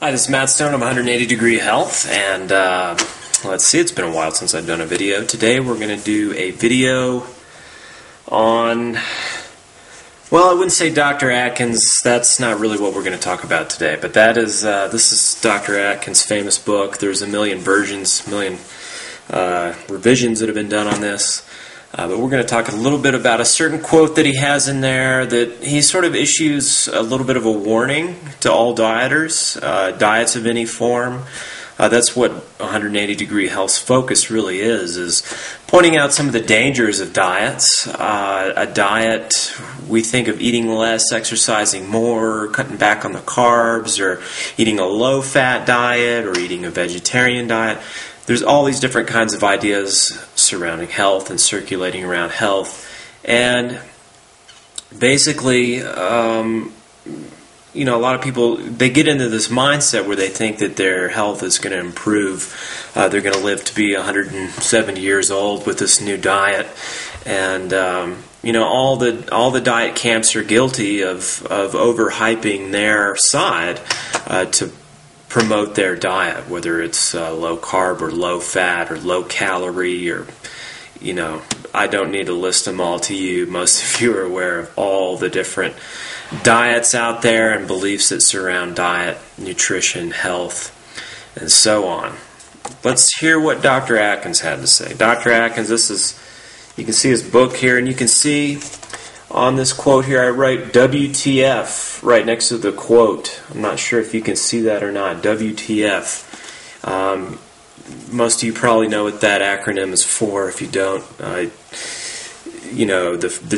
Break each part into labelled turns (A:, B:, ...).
A: Hi, this is Matt Stone of 180 Degree Health, and let's see, it's been a while since I've done a video. Today we're going to do a video on, well, I wouldn't say Dr. Atkins, that's not really what we're going to talk about today, but that is, this is Dr. Atkins' famous book. There's a million versions, revisions that have been done on this. But we're going to talk a little bit about a certain quote that he has in there that he sort of issues a little bit of a warning to all dieters, diets of any form. That's what 180 Degree Health's focus really is pointing out some of the dangers of diets. A diet, we think of eating less, exercising more, cutting back on the carbs, or eating a low-fat diet, or eating a vegetarian diet. There's all these different kinds of ideas surrounding health and circulating around health, and basically, a lot of people, they get into this mindset where they think that their health is going to improve. They're going to live to be 170 years old with this new diet, and all the diet camps are guilty of overhyping their side to promote their diet, whether it's low carb or low fat or low calorie, or I don't need to list them all to you. Most of you are aware of all the different diets out there and beliefs that surround diet, nutrition, health, and so on. Let's hear what Dr. Atkins had to say. Dr. Atkins, you can see his book here, and you can see on this quote here, I write WTF right next to the quote. I'm not sure if you can see that or not. WTF. Most of you probably know what that acronym is for. If you don't, the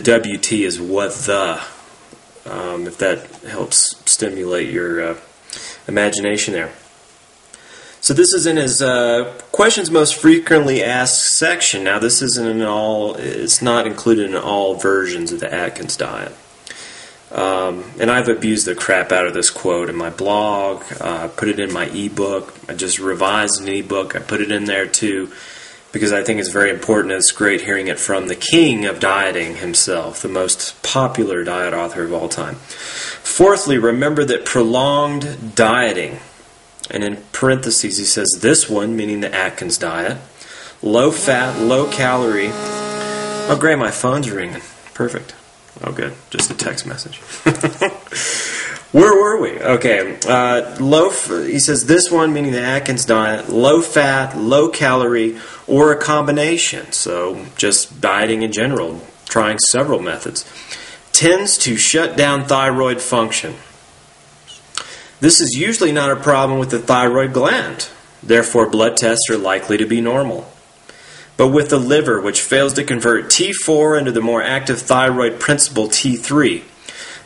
A: WT is what the. If that helps stimulate your imagination there. So this is in his questions most frequently asked section. Now this isn't in all, it's not included in all versions of the Atkins diet. And I've abused the crap out of this quote in my blog, put it in my ebook, I just revised an ebook, I put it in there too, because I think it's very important. It's great hearing it from the king of dieting himself, the most popular diet author of all time. Fourthly, remember that prolonged dieting, and in parentheses he says this one, meaning the Atkins diet, low fat, low calorie. Oh great, my phone's ringing. Perfect. Oh good, just a text message. Where were we? Okay, he says this one, meaning the Atkins diet, low fat, low calorie, or a combination, so just dieting in general, trying several methods, tends to shut down thyroid function. This is usually not a problem with the thyroid gland, therefore blood tests are likely to be normal. But with the liver, which fails to convert T4 into the more active thyroid principle T3,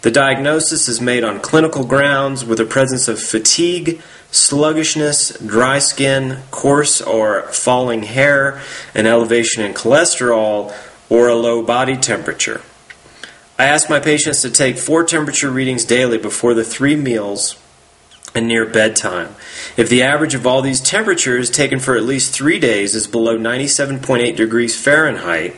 A: the diagnosis is made on clinical grounds with the presence of fatigue, sluggishness, dry skin, coarse or falling hair, an elevation in cholesterol, or a low body temperature. I ask my patients to take 4 temperature readings daily before the 3 meals and near bedtime. If the average of all these temperatures taken for at least 3 days is below 97.8 degrees Fahrenheit,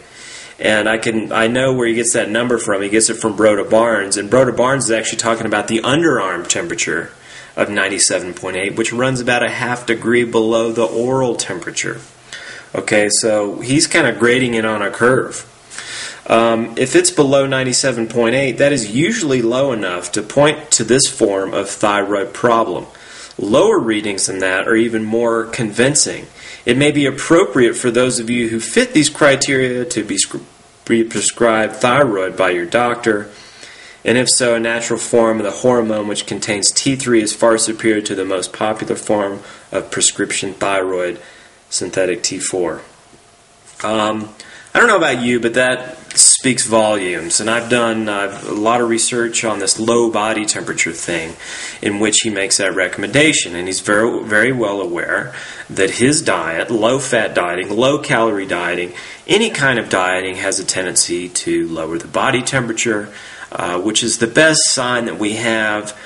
A: and I know where he gets that number from. He gets it from Broda Barnes, and Broda Barnes is actually talking about the underarm temperature of 97.8, which runs about a ½ degree below the oral temperature. Okay, so he's kind of grading it on a curve. If it's below 97.8, that is usually low enough to point to this form of thyroid problem. Lower readings than that are even more convincing. It may be appropriate for those of you who fit these criteria to be prescribed thyroid by your doctor, and if so, a natural form of the hormone which contains T3 is far superior to the most popular form of prescription thyroid, synthetic T4. I don't know about you, but that speaks volumes, and I've done a lot of research on this low body temperature thing in which he makes that recommendation, and he's very, very well aware that his diet, low-fat dieting, low-calorie dieting, any kind of dieting has a tendency to lower the body temperature, which is the best sign that we have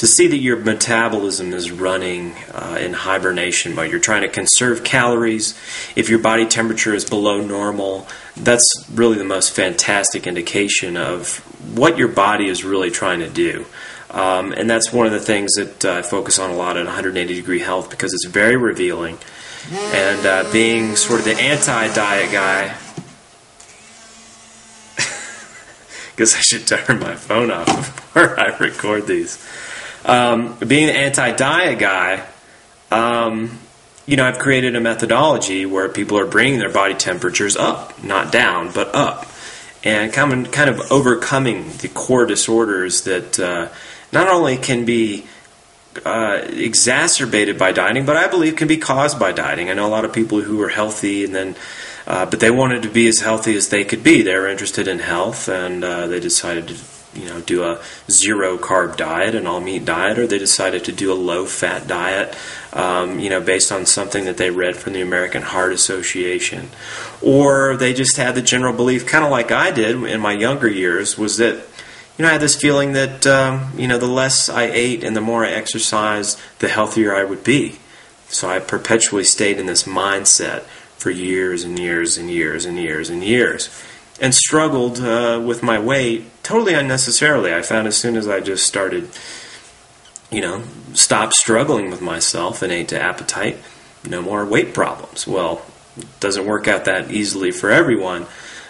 A: to see that your metabolism is running in hibernation mode. You're trying to conserve calories. If your body temperature is below normal, that's really the most fantastic indication of what your body is really trying to do. And that's one of the things that I focus on a lot in 180 Degree Health, because it's very revealing. And being sort of the anti-diet guy, guess I should turn my phone off before I record these. Being the anti-diet guy, I've created a methodology where people are bringing their body temperatures up, not down, but up, and kind of overcoming the core disorders that not only can be exacerbated by dieting, but I believe can be caused by dieting. I know a lot of people who are healthy and then but they wanted to be as healthy as they could be. They were interested in health, and they decided to do a zero-carb diet, an all-meat diet, or they decided to do a low-fat diet, based on something that they read from the American Heart Association. Or they just had the general belief, kind of like I did in my younger years, was that I had this feeling that the less I ate and the more I exercised, the healthier I would be. So I perpetually stayed in this mindset for years and years and years and years and years, and struggled with my weight totally unnecessarily. I found as soon as I just started, stopped struggling with myself and ate to appetite, no more weight problems. Well, it doesn't work out that easily for everyone,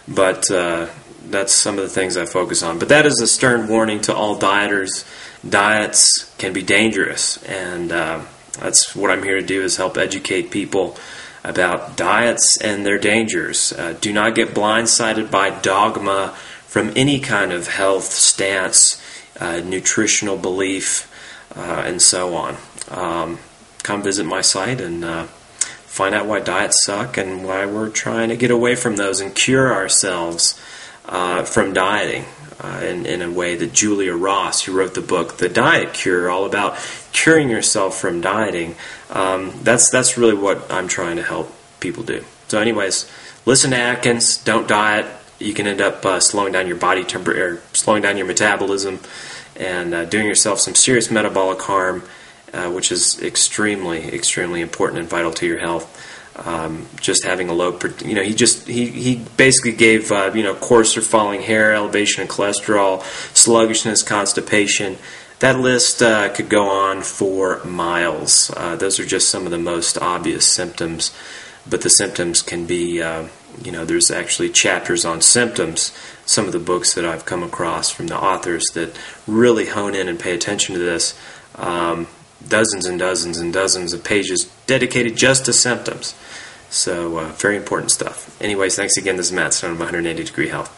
A: but that's some of the things I focus on. But that is a stern warning to all dieters. Diets can be dangerous, and that's what I'm here to do, is help educate people about diets and their dangers. Do not get blindsided by dogma from any kind of health stance, nutritional belief, and so on. Come visit my site and find out why diets suck and why we're trying to get away from those and cure ourselves from dieting in a way that Julia Ross, who wrote the book The Diet Cure, all about curing yourself from dieting, that's really what I'm trying to help people do. So anyways, listen to Atkins, don't diet. You can end up slowing down your body temperature, slowing down your metabolism, and doing yourself some serious metabolic harm, which is extremely, extremely important and vital to your health. Just having a low, he basically gave coarser falling hair, elevation in cholesterol, sluggishness, constipation. That list could go on for miles. Those are just some of the most obvious symptoms, but the symptoms can be, there's actually chapters on symptoms. Some of the books that I've come across from the authors that really hone in and pay attention to this, dozens and dozens and dozens of pages dedicated just to symptoms. So very important stuff. Anyways, thanks again. This is Matt Stone of 180 Degree Health.